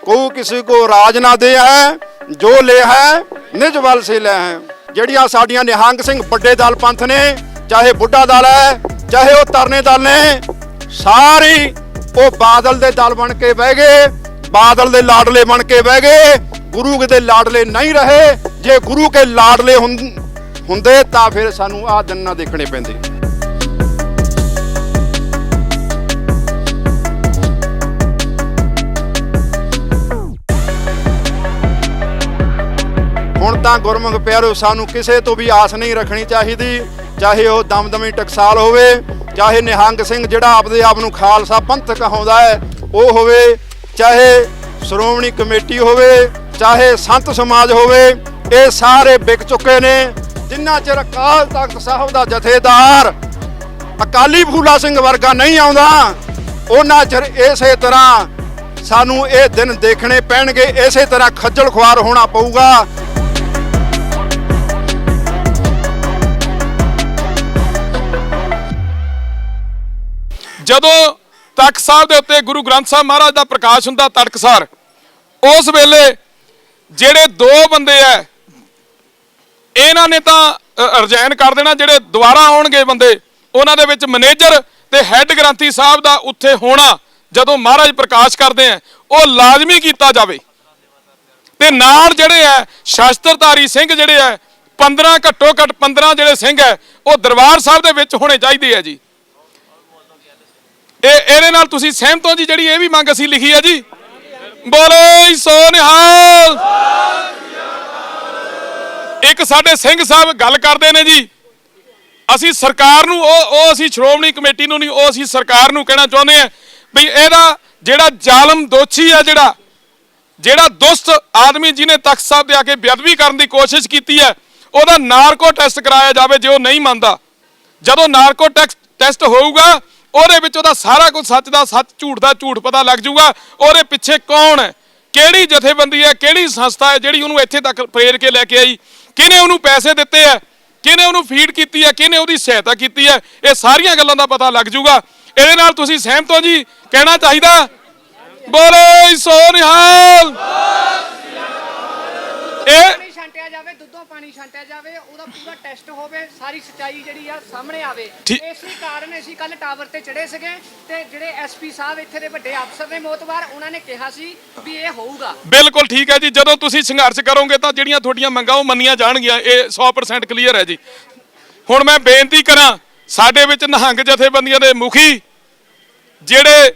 को किसी को राज ना दे है, जो ले है निज बल से ले है। ਜਿਹੜੀਆਂ ਸਾਡੀਆਂ ਨਿਹੰਗ ਸਿੰਘ ਵੱਡੇ ਦਲ ਪੰਥ ਨੇ, ਚਾਹੇ ਬੁੱਢਾ ਦਲ ਹੈ, ਚਾਹੇ ਉਹ ਤਰਨੇ ਦਲ ਨੇ, ਸਾਰੀ ਉਹ ਬਾਦਲ ਦੇ ਦਲ ਬਣ ਕੇ ਬਹਿ ਗਏ, ਬਾਦਲ ਦੇ ਲਾਡਲੇ ਬਣ ਕੇ ਬਹਿ ਗਏ। ਗੁਰੂ ਦੇ ਲਾਡਲੇ ਨਹੀਂ ਰਹੇ। ਜੇ ਗੁਰੂ ਕੇ ਲਾਡਲੇ ਹੁੰਦੇ ਤਾਂ ਫਿਰ ਸਾਨੂੰ ਆਹ ਦਿਨ ਨਾ ਦੇਖਣੇ ਪੈਂਦੇ। ਹੁਣ ਤਾਂ ਗੁਰਮੁਖ ਪਿਆਰੋ ਸਾਨੂੰ ਕਿਸੇ ਤੋਂ ਵੀ ਆਸ ਨਹੀਂ ਰੱਖਣੀ ਚਾਹੀਦੀ, ਚਾਹੇ ਉਹ ਦਮਦਮੀ ਟਕਸਾਲ ਹੋਵੇ, ਚਾਹੇ ਨਿਹੰਗ ਸਿੰਘ ਜਿਹੜਾ ਆਪਦੇ ਆਪ ਨੂੰ ਖਾਲਸਾ ਪੰਥ ਕਹਾਉਂਦਾ ਹੈ ਉਹ ਹੋਵੇ, ਚਾਹੇ ਸ਼੍ਰੋਮਣੀ ਕਮੇਟੀ ਹੋਵੇ, ਚਾਹੇ ਸੰਤ ਸਮਾਜ ਹੋਵੇ। ਇਹ ਸਾਰੇ ਵਿਕ ਚੁੱਕੇ ਨੇ। ਜਿੰਨਾ ਚਿਰ ਅਕਾਲ ਤਖਤ ਸਾਹਿਬ ਦਾ ਜਥੇਦਾਰ ਅਕਾਲੀ ਫੂਲਾ ਸਿੰਘ ਵਰਗਾ ਨਹੀਂ ਆਉਂਦਾ, ਉਹਨਾਂ ਚਿਰ ਇਸੇ ਤਰ੍ਹਾਂ ਸਾਨੂੰ ਇਹ ਦਿਨ ਦੇਖਣੇ ਪੈਣਗੇ, ਇਸੇ ਤਰ੍ਹਾਂ ਖੱਜਲ ਖੁਆਰ ਹੋਣਾ ਪਊਗਾ। ਜਦੋਂ ਤਖਤ ਸਾਹਿਬ ਦੇ ਉੱਤੇ ਗੁਰੂ ਗ੍ਰੰਥ ਸਾਹਿਬ ਮਹਾਰਾਜ ਦਾ ਪ੍ਰਕਾਸ਼ ਹੁੰਦਾ ਤੜਕਸਾਰ, ਉਸ ਵੇਲੇ ਜਿਹੜੇ ਦੋ ਬੰਦੇ ਐ ਇਹਨਾਂ ਨੇ ਤਾਂ ਰਿਜ਼ਾਈਨ ਕਰ ਦੇਣਾ, ਜਿਹੜੇ ਦੁਬਾਰਾ ਆਉਣਗੇ ਬੰਦੇ ਉਹਨਾਂ ਦੇ ਵਿੱਚ ਮੈਨੇਜਰ ਤੇ ਹੈੱਡ ਗ੍ਰੰਥੀ ਸਾਹਿਬ ਦਾ ਉੱਥੇ ਹੋਣਾ ਜਦੋਂ ਮਹਾਰਾਜ ਪ੍ਰਕਾਸ਼ ਕਰਦੇ ਆ ਉਹ ਲਾਜ਼ਮੀ ਕੀਤਾ ਜਾਵੇ। ਤੇ ਨਾਲ ਜਿਹੜੇ ਐ ਸ਼ਸਤਰਧਾਰੀ ਸਿੰਘ ਜਿਹੜੇ ਐ 15 ਘੱਟੋ ਘੱਟ 15 ਜਿਹੜੇ ਸਿੰਘ ਐ ਉਹ ਦਰਬਾਰ ਸਾਹਿਬ ਦੇ ਵਿੱਚ ਹੋਣੇ ਚਾਹੀਦੇ ਆ ਜੀ। ਇਹਦੇ ਨਾਲ ਤੁਸੀਂ ਸਹਿਮਤ ਹੋ ਜੀ? ਜਿਹੜੀ ਇਹ ਵੀ ਮੰਗ ਅਸੀਂ ਲਿਖੀ ਹੈ ਜੀ, ਬੋਲੇ ਸੋ ਨਿਹਾਲ। ਇੱਕ ਸਾਡੇ ਸਿੰਘ ਸਾਹਿਬ ਗੱਲ ਕਰਦੇ ਨੇ ਜੀ, ਅਸੀਂ ਸਰਕਾਰ ਨੂੰ ਉਹ ਅਸੀਂ ਸ਼੍ਰੋਮਣੀ ਕਮੇਟੀ ਨੂੰ ਨਹੀਂ, ਉਹ ਅਸੀਂ ਸਰਕਾਰ ਨੂੰ ਕਹਿਣਾ ਚਾਹੁੰਦੇ ਆ ਵੀ ਇਹਦਾ ਜਿਹੜਾ ਜ਼ਾਲਮ ਦੋਸ਼ੀ ਹੈ, ਜਿਹੜਾ ਦੁਸ਼ਟ ਆਦਮੀ ਜਿਹਨੇ ਤਖਤ ਸਾਹਿਬ ਦੇ ਆ ਕੇ ਬੇਅਦਬੀ ਕਰਨ ਦੀ ਕੋਸ਼ਿਸ਼ ਕੀਤੀ ਹੈ, ਉਹਦਾ ਨਾਰਕੋ ਟੈਸਟ ਕਰਾਇਆ ਜਾਵੇ। ਜੇ ਉਹ ਨਹੀਂ ਮੰਨਦਾ, ਜਦੋਂ ਨਾਰਕੋ ਟੈਸਟ ਹੋਊਗਾ ਉਹਦੇ ਵਿੱਚ ਉਹਦਾ ਸਾਰਾ ਕੁਝ ਸੱਚ ਦਾ ਸੱਚ, ਝੂਠ ਦਾ ਝੂਠ ਪਤਾ ਲੱਗ ਜਾਊਗਾ। ਉਹਦੇ ਪਿੱਛੇ ਕੌਣ ਹੈ, ਕਿਹੜੀ ਜਥੇਬੰਦੀ ਹੈ, ਕਿਹੜੀ ਸੰਸਥਾ ਹੈ ਜਿਹੜੀ ਉਹਨੂੰ ਇੱਥੇ ਤੱਕ ਪ੍ਰੇਰ ਕੇ ਲੈ ਕੇ ਆਈ, ਕਿਹਨੇ ਉਹਨੂੰ ਪੈਸੇ ਦਿੱਤੇ ਹੈ, ਕਿਹਨੇ ਉਹਨੂੰ ਫੀਡ ਕੀਤੀ ਹੈ, ਕਿਹਨੇ ਉਹਦੀ ਸਹਾਇਤਾ ਕੀਤੀ ਹੈ, ਇਹ ਸਾਰੀਆਂ ਗੱਲਾਂ ਦਾ ਪਤਾ ਲੱਗ ਜਾਊਗਾ। ਇਹਦੇ ਨਾਲ ਤੁਸੀਂ ਸਹਿਮਤ ਹੋ ਜੀ? ਕਹਿਣਾ ਚਾਹੀਦਾ ਬੋਲੇ ਸੋ ਨਿਹਾਲ। ਇਹ ਛਾਂਟਿਆ ਜਾਵੇ, ਦੁੱਧੋਂ ਪਾਣੀ ਛਾਂਟਿਆ ਜਾਵੇ, ਉਹਦਾ ਪੂਰਾ ਟੈਸਟ ਹੋਵੇ, ਸਾਰੀ ਸੱਚਾਈ ਜਿਹੜੀ ਆ ਸਾਹਮਣੇ ਆਵੇ। ਇਸੇ ਕਾਰਨ ਅਸੀਂ ਕੱਲ ਟਾਵਰ ਤੇ ਚੜੇ ਸੀਗੇ ਤੇ ਜਿਹੜੇ ਐਸਪੀ ਸਾਹਿਬ ਇੱਥੇ ਦੇ ਵੱਡੇ ਅਫਸਰ ਨੇ ਮੋਤਬਾਰ, ਉਹਨਾਂ ਨੇ ਕਿਹਾ ਸੀ ਵੀ ਇਹ ਹੋਊਗਾ। ਬਿਲਕੁਲ ਠੀਕ ਹੈ ਜੀ। ਜਦੋਂ ਤੁਸੀਂ ਸੰਘਰਸ਼ ਕਰੋਗੇ ਤਾਂ ਜਿਹੜੀਆਂ ਤੁਹਾਡੀਆਂ ਮੰਗਾਂ ਉਹ ਮੰਨੀਆਂ ਜਾਣਗੀਆਂ, ਇਹ 100% ਕਲੀਅਰ ਹੈ ਜੀ। ਹੁਣ ਮੈਂ ਬੇਨਤੀ ਕਰਾਂ, ਸਾਡੇ ਵਿੱਚ ਨਿਹੰਗ ਜਥੇਬੰਦੀਆਂ ਦੇ ਮੁਖੀ ਜਿਹੜੇ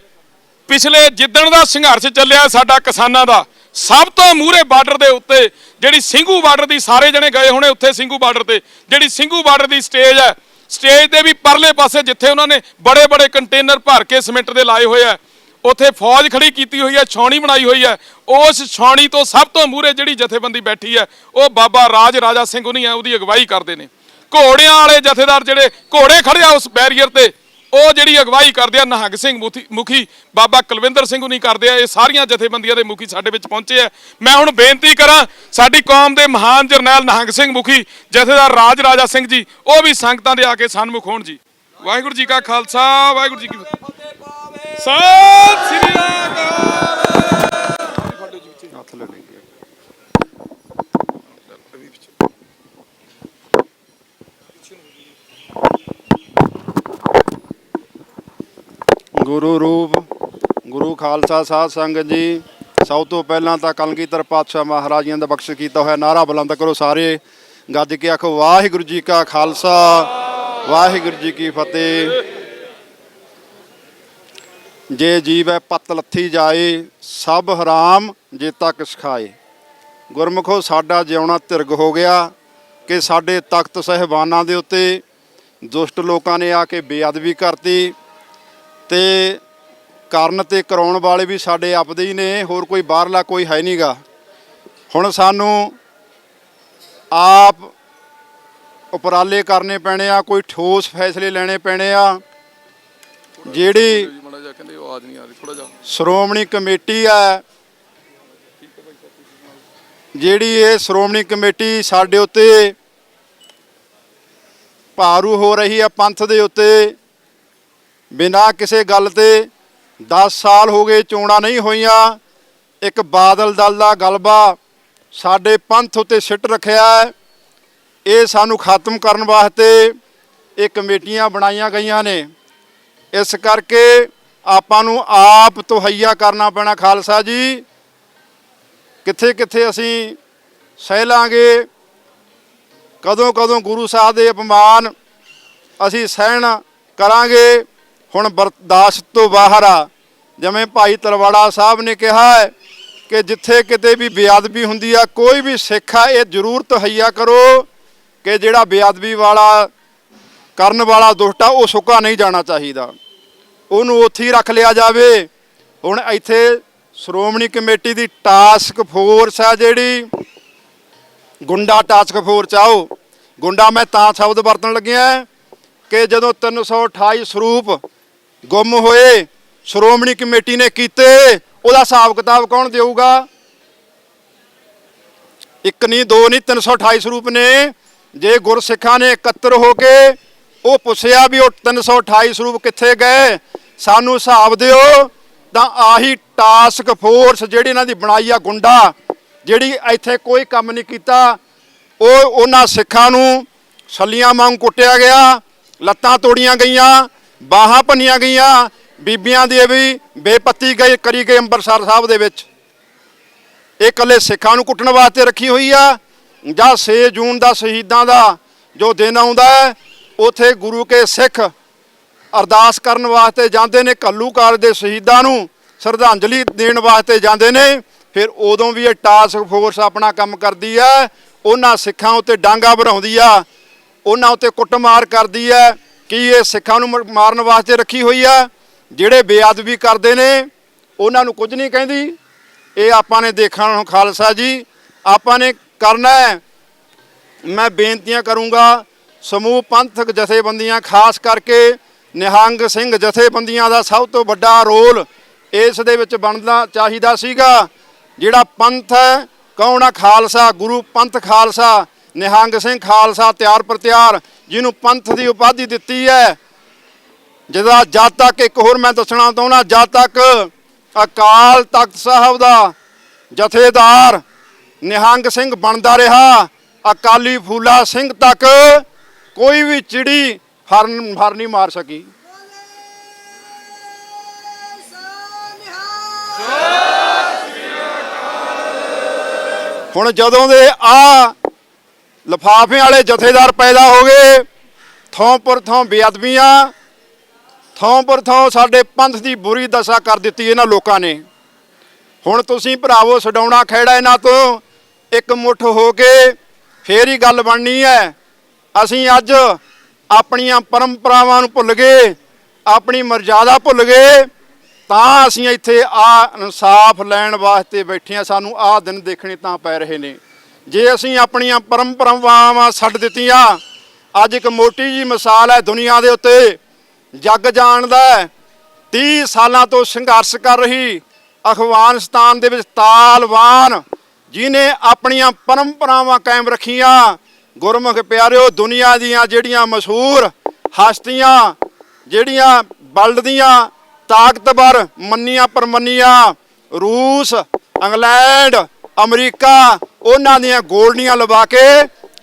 ਪਿਛਲੇ ਜਿੱਦਣ ਦਾ ਸੰਘਰਸ਼ ਚੱਲਿਆ ਸਾਡਾ ਕਿਸਾਨਾਂ ਦਾ, ਸਭ ਤੋਂ ਮੂਹਰੇ ਬਾਰਡਰ ਦੇ ਉੱਤੇ ਜਿਹੜੀ ਸਿੰਘੂ ਬਾਰਡਰ ਦੀ, ਸਾਰੇ ਜਣੇ ਗਏ ਹੋਣੇ ਉੱਥੇ ਸਿੰਘੂ ਬਾਰਡਰ ਤੇ, ਜਿਹੜੀ ਸਿੰਘੂ ਬਾਰਡਰ ਦੀ ਸਟੇਜ ਹੈ, ਸਟੇਜ ਦੇ ਵੀ ਪਰਲੇ ਪਾਸੇ ਜਿੱਥੇ ਉਹਨਾਂ ਨੇ ਬੜੇ ਬੜੇ ਕੰਟੇਨਰ ਭਰ ਕੇ ਸਿਮੈਂਟ ਦੇ ਲਾਏ ਹੋਏ ਆ, ਉੱਥੇ ਫੌਜ ਖੜੀ ਕੀਤੀ ਹੋਈ ਹੈ, ਛਾਉਣੀ ਬਣਾਈ ਹੋਈ ਹੈ। ਉਸ ਛਾਉਣੀ ਤੋਂ ਸਭ ਤੋਂ ਮੂਹਰੇ ਜਿਹੜੀ ਜਥੇਬੰਦੀ ਬੈਠੀ ਹੈ ਉਹ ਬਾਬਾ ਰਾਜਾ ਸਿੰਘ ਉਹਨੀ ਹੈ, ਉਹਦੀ ਅਗਵਾਈ ਕਰਦੇ ਨੇ। ਘੋੜਿਆਂ ਵਾਲੇ ਜਥੇਦਾਰ ਜਿਹੜੇ ਘੋੜੇ ਖੜੇ ਆ ਉਸ ਬੈਰੀਅਰ ਤੇ, ਉਹ ਜਿਹੜੀ ਅਗਵਾਈ ਕਰਦੇ ਆ ਨਿਹੰਗ ਸਿੰਘ ਮੁਖੀ ਬਾਬਾ ਕੁਲਵਿੰਦਰ ਸਿੰਘ ਨਹੀਂ ਕਰਦੇ ਆ। ਇਹ ਸਾਰੀਆਂ ਜਥੇਬੰਦੀਆਂ ਦੇ ਮੁਖੀ ਸਾਡੇ ਵਿੱਚ ਪਹੁੰਚੇ ਆ। ਮੈਂ ਹੁਣ ਬੇਨਤੀ ਕਰਾਂ, ਸਾਡੀ ਕੌਮ ਦੇ ਮਹਾਨ ਜਰਨੈਲ ਨਿਹੰਗ ਸਿੰਘ ਮੁਖੀ ਜਥੇਦਾਰ ਰਾਜਾ ਸਿੰਘ ਜੀ, ਉਹ ਵੀ ਸੰਗਤਾਂ ਦੇ ਆ ਕੇ ਸਨਮੁਖ ਹੋਣ ਜੀ। ਵਾਹਿਗੁਰੂ ਜੀ ਕਾ ਖਾਲਸਾ, ਵਾਹਿਗੁਰੂ ਜੀ ਕੀ ਫਤਿਹ। ਸਤਿ ਸ੍ਰੀ ਅਕਾਲ। ਗੁਰੂ ਰੂਪ ਗੁਰੂ ਖਾਲਸਾ ਸਾਧ ਸੰਗਤ ਜੀ, ਸਭ ਤੋਂ ਪਹਿਲਾਂ ਤਾਂ ਕਲਗੀਧਰ ਪਾਤਸ਼ਾਹ ਮਹਾਰਾਜਿਆਂ ਦਾ ਬਖਸ਼ ਕੀਤਾ ਹੋਇਆ ਨਾਰਾ ਬੁਲੰਦ ਕਰੋ ਸਾਰੇ, ਗੱਜ ਕੇ ਆਖੋ ਵਾਹਿਗੁਰੂ ਜੀ ਕਾ ਖਾਲਸਾ, ਵਾਹਿਗੁਰੂ ਜੀ ਕੀ ਫਤਿਹ। ਜੇ ਜੀਵੈ ਪਤ ਲੱਥੀ ਜਾਏ, ਸਭ ਹਰਾਮ ਜੇ ਤੱਕ ਸਿਖਾਏ। ਗੁਰਮੁਖੋ, ਸਾਡਾ ਜਿਉਣਾ ਧਿਰਗ ਹੋ ਗਿਆ ਕਿ ਸਾਡੇ ਤਖਤ ਸਾਹਿਬਾਨਾਂ ਦੇ ਉੱਤੇ ਦੁਸ਼ਟ ਲੋਕਾਂ ਨੇ ਆ ਕੇ ਬੇਅਦਬੀ ਕਰਤੀ, ਤੇ ਕਰਨ ਤੇ ਕਰਾਉਣ ਵਾਲੇ ਵੀ ਸਾਡੇ ਆਪਦੇ ਹੀ ਨੇ, ਹੋਰ ਕੋਈ ਬਾਹਰਲਾ ਕੋਈ ਹੈ ਨਹੀਂਗਾ। ਹੁਣ ਸਾਨੂੰ ਆਪ ਉਪਰਾਲੇ ਕਰਨੇ ਪੈਣੇ ਆ, ਕੋਈ ਠੋਸ ਫੈਸਲੇ ਲੈਣੇ ਪੈਣੇ ਆ। ਜਿਹੜੀ ਸ਼੍ਰੋਮਣੀ ਕਮੇਟੀ ਹੈ, ਜਿਹੜੀ ਇਹ ਸ਼੍ਰੋਮਣੀ ਕਮੇਟੀ ਸਾਡੇ ਉੱਤੇ ਭਾਰੂ ਹੋ ਰਹੀ ਹੈ, ਪੰਥ ਦੇ ਉੱਤੇ ਬਿਨਾਂ ਕਿਸੇ ਗੱਲ ਤੇ 10 ਸਾਲ ਹੋ ਗਏ ਚੋਣਾਂ ਨਹੀਂ ਹੋਈਆਂ, ਇੱਕ ਬਾਦਲ ਦਲ ਦਾ ਗਲਬਾ ਸਾਡੇ ਪੰਥ ਉੱਤੇ ਸਿੱਟ ਰੱਖਿਆ ਹੈ। ਇਹ ਸਾਨੂੰ ਖਤਮ ਕਰਨ ਵਾਸਤੇ ਇਹ ਕਮੇਟੀਆਂ ਬਣਾਈਆਂ ਗਈਆਂ ਨੇ। ਇਸ ਕਰਕੇ ਆਪਾਂ ਨੂੰ ਆਪ ਤੁਹਈਆ ਕਰਨਾ ਪੈਣਾ। ਖਾਲਸਾ ਜੀ, ਕਿੱਥੇ ਕਿੱਥੇ ਅਸੀਂ ਸਹਿ ਲਾਂਗੇ, ਕਦੋਂ ਕਦੋਂ ਗੁਰੂ ਸਾਹਿਬ ਦੇ ਅਪਮਾਨ ਅਸੀਂ ਸਹਿਣ ਕਰਾਂਗੇ। ਹੁਣ ਬਰਦਾਸ਼ਤ ਤੋਂ ਬਾਹਰ ਆ। ਜਿਵੇਂ ਭਾਈ ਤਲਵਾੜਾ ਸਾਹਿਬ ਨੇ ਕਿਹਾ ਹੈ ਕਿ ਜਿੱਥੇ ਕਿਤੇ ਵੀ ਬੇਅਦਬੀ ਹੁੰਦੀ ਆ, ਕੋਈ ਵੀ ਸਿੱਖ ਆ, ਇਹ ਜ਼ਰੂਰ ਤਹਈਆ ਕਰੋ ਕਿ ਜਿਹੜਾ ਬੇਅਦਬੀ ਵਾਲਾ ਕਰਨ ਵਾਲਾ ਦੁਸ਼ਟ ਆ ਉਹ ਸੁੱਕਾ ਨਹੀਂ ਜਾਣਾ ਚਾਹੀਦਾ, ਉਹਨੂੰ ਉੱਥੇ ਹੀ ਰੱਖ ਲਿਆ ਜਾਵੇ। ਹੁਣ ਇੱਥੇ ਸ਼੍ਰੋਮਣੀ ਕਮੇਟੀ ਦੀ ਟਾਸਕ ਫੋਰਸ ਆ, ਜਿਹੜੀ ਗੁੰਡਾ ਟਾਸਕ ਫੋਰਸ ਆਓ। ਗੁੰਡਾ ਮੈਂ ਤਾਂ ਸ਼ਬਦ ਵਰਤਣ ਲੱਗਿਆ ਕਿ ਜਦੋਂ 328 ਸਰੂਪ ਗੁੰਮ ਹੋਏ ਸ਼੍ਰੋਮਣੀ ਕਮੇਟੀ ਨੇ ਕੀਤੇ, ਉਹਦਾ ਹਿਸਾਬ ਕਿਤਾਬ ਕੌਣ ਦੇਊਗਾ? ਇੱਕ ਨਹੀਂ, ਦੋ ਨਹੀਂ, 328 ਸਰੂਪ ਨੇ। ਜੇ ਗੁਰਸਿੱਖਾਂ ਨੇ ਇਕੱਤਰ ਹੋ ਕੇ ਉਹ ਪੁੱਛਿਆ ਵੀ ਉਹ 328 ਸਰੂਪ ਕਿੱਥੇ ਗਏ, ਸਾਨੂੰ ਹਿਸਾਬ ਦਿਓ, ਤਾਂ ਆਹੀ ਟਾਸਕ ਫੋਰਸ ਜਿਹੜੀ ਇਹਨਾਂ ਦੀ ਬਣਾਈ ਆ ਗੁੰਡਾ, ਜਿਹੜੀ ਇੱਥੇ ਕੋਈ ਕੰਮ ਨਹੀਂ ਕੀਤਾ, ਉਹ ਉਹਨਾਂ ਸਿੱਖਾਂ ਨੂੰ ਛੱਲੀਆਂ ਵਾਂਗ ਕੁੱਟਿਆ ਗਿਆ, ਲੱਤਾਂ ਤੋੜੀਆਂ ਗਈਆਂ, ਬਾਹਾਂ ਭੰਨੀਆਂ ਗਈਆਂ, ਬੀਬੀਆਂ ਦੀ ਵੀ ਬੇਪੱਤੀ ਗਈ ਕਰੀ ਗਈ ਅੰਮ੍ਰਿਤਸਰ ਸਾਹਿਬ ਦੇ ਵਿੱਚ। ਇਹ ਇਕੱਲੇ ਸਿੱਖਾਂ ਨੂੰ ਕੁੱਟਣ ਵਾਸਤੇ ਰੱਖੀ ਹੋਈ ਆ। ਜਾਂ 6 ਜੂਨ ਦਾ ਸ਼ਹੀਦਾਂ ਦਾ ਜੋ ਦਿਨ ਆਉਂਦਾ ਹੈ, ਉੱਥੇ ਗੁਰੂ ਕੇ ਸਿੱਖ ਅਰਦਾਸ ਕਰਨ ਵਾਸਤੇ ਜਾਂਦੇ ਨੇ, ਘੱਲੂਘਾਰ ਦੇ ਸ਼ਹੀਦਾਂ ਨੂੰ ਸ਼ਰਧਾਂਜਲੀ ਦੇਣ ਵਾਸਤੇ ਜਾਂਦੇ ਨੇ। ਫਿਰ ਉਦੋਂ ਵੀ ਇਹ ਟਾਸਕ ਫੋਰਸ ਆਪਣਾ ਕੰਮ ਕਰਦੀ ਹੈ, ਉਹਨਾਂ ਸਿੱਖਾਂ ਉੱਤੇ ਡਾਂਗਾ ਭਰਾਉਂਦੀ ਆ, ਉਹਨਾਂ ਉੱਤੇ ਕੁੱਟਮਾਰ ਕਰਦੀ ਹੈ। ਕੀ ਇਹ ਸਿੱਖਾਂ ਨੂੰ ਮਾਰਨ ਵਾਸਤੇ ਰੱਖੀ ਹੋਈ ਆ? ਜਿਹੜੇ ਬੇਅਦਬੀ ਕਰਦੇ ਨੇ ਉਹਨਾਂ ਨੂੰ ਕੁਝ ਨਹੀਂ ਕਹਿੰਦੀ। ਇਹ ਆਪਾਂ ਨੇ ਦੇਖਣਾ। ਖਾਲਸਾ ਜੀ, ਆਪਾਂ ਨੇ ਕਰਨਾ ਹੈ। ਮੈਂ ਬੇਨਤੀਆਂ ਕਰੂੰਗਾ, ਸਮੂਹ ਪੰਥਕ ਜਥੇਬੰਦੀਆਂ, ਖਾਸ ਕਰਕੇ ਨਿਹੰਗ ਸਿੰਘ ਜਥੇਬੰਦੀਆਂ ਦਾ ਸਭ ਤੋਂ ਵੱਡਾ ਰੋਲ ਇਸ ਦੇ ਵਿੱਚ ਬਣਨਾ ਚਾਹੀਦਾ ਸੀਗਾ। ਜਿਹੜਾ ਪੰਥ ਹੈ, ਕੌਣ ਆ? ਖਾਲਸਾ, ਗੁਰੂ ਪੰਥ ਖਾਲਸਾ, ਨਿਹੰਗ ਸਿੰਘ ਖਾਲਸਾ ਤਿਆਰ ਪ੍ਰਤਿਆਰ, ਜਿਹਨੂੰ ਪੰਥ ਦੀ ਉਪਾਧੀ ਦਿੱਤੀ ਹੈ। ਜਿਹਦਾ ਜਦ ਤੱਕ, ਇੱਕ ਹੋਰ ਮੈਂ ਦੱਸਣਾ ਚਾਹੁੰਦਾ, ਜਦ ਤੱਕ ਅਕਾਲ ਤਖਤ ਸਾਹਿਬ ਦਾ ਜਥੇਦਾਰ ਨਿਹੰਗ ਸਿੰਘ ਬਣਦਾ ਰਿਹਾ, ਅਕਾਲੀ ਫੂਲਾ ਸਿੰਘ ਤੱਕ ਕੋਈ ਵੀ ਚਿੜੀ ਫਰ ਨਹੀਂ ਮਾਰ ਸਕੀ। ਹੁਣ ਜਦੋਂ ਦੇ ਆ ਲਿਫਾਫੇ ਵਾਲੇ ਜਥੇਦਾਰ ਪੈਦਾ ਹੋ ਗਏ, ਥੋਂ ਪਰ ਥੋਂ ਬੇਅਦਬੀਆਂ, ਥੋਂ ਪਰ ਥੋਂ ਸਾਡੇ ਪੰਥ ਦੀ ਬੁਰੀ ਦਸ਼ਾ ਕਰ ਦਿੱਤੀ ਇਹਨਾਂ ਲੋਕਾਂ ਨੇ। ਹੁਣ ਤੁਸੀਂ ਭਰਾਵੋ ਛਡਾਉਣਾ ਖਹਿੜਾ ਇਹਨਾਂ ਤੋਂ ਇੱਕ ਮੁੱਠ ਹੋ ਕੇ ਫੇਰ ਹੀ ਗੱਲ ਬਣਨੀ ਹੈ। ਅਸੀਂ ਅੱਜ ਆਪਣੀਆਂ ਪਰੰਪਰਾਵਾਂ ਨੂੰ ਭੁੱਲ ਗਏ, ਆਪਣੀ ਮਰਜ਼ਾਦਾ ਭੁੱਲ ਗਏ, ਤਾਂ ਅਸੀਂ ਇੱਥੇ ਆ ਇਨਸਾਫ ਲੈਣ ਵਾਸਤੇ ਬੈਠੇ ਹਾਂ। ਸਾਨੂੰ ਆਹ ਦਿਨ ਦੇਖਣੇ ਤਾਂ ਪੈ ਰਹੇ ਨੇ। ਜੇ ਅਸੀਂ ਆਪਣੀਆਂ ਪਰੰਪਰਾਵਾਂ ਛੱਡ ਦਿੱਤੀਆਂ, ਅੱਜ ਇੱਕ ਮੋਟੀ ਜੀ ਮਿਸਾਲ ਹੈ ਦੁਨੀਆ ਦੇ ਉੱਤੇ, ਜੱਗ ਜਾਣਦਾ 30 ਸਾਲਾਂ ਤੋਂ ਸੰਘਰਸ਼ ਕਰ ਰਹੀ ਅਫਗਾਨਿਸਤਾਨ ਦੇ ਵਿੱਚ ਤਾਲਿਬਾਨ, ਜਿਹਨੇ ਆਪਣੀਆਂ ਪਰੰਪਰਾਵਾਂ ਕਾਇਮ ਰੱਖੀਆਂ। ਗੁਰਮੁਖ ਪਿਆਰਿਓ, ਦੁਨੀਆ ਦੀਆਂ ਜਿਹੜੀਆਂ ਮਸ਼ਹੂਰ ਹਸਤੀਆਂ, ਜਿਹੜੀਆਂ ਵਰਲਡ ਦੀਆਂ ਤਾਕਤਵਰ ਮੰਨੀਆਂ ਪਰਮੰਨੀਆਂ, ਰੂਸ, ਇੰਗਲੈਂਡ, ਅਮਰੀਕਾ, ਉਹਨਾਂ ਦੀਆਂ ਗੋਲਡੀਆਂ ਲਵਾ ਕੇ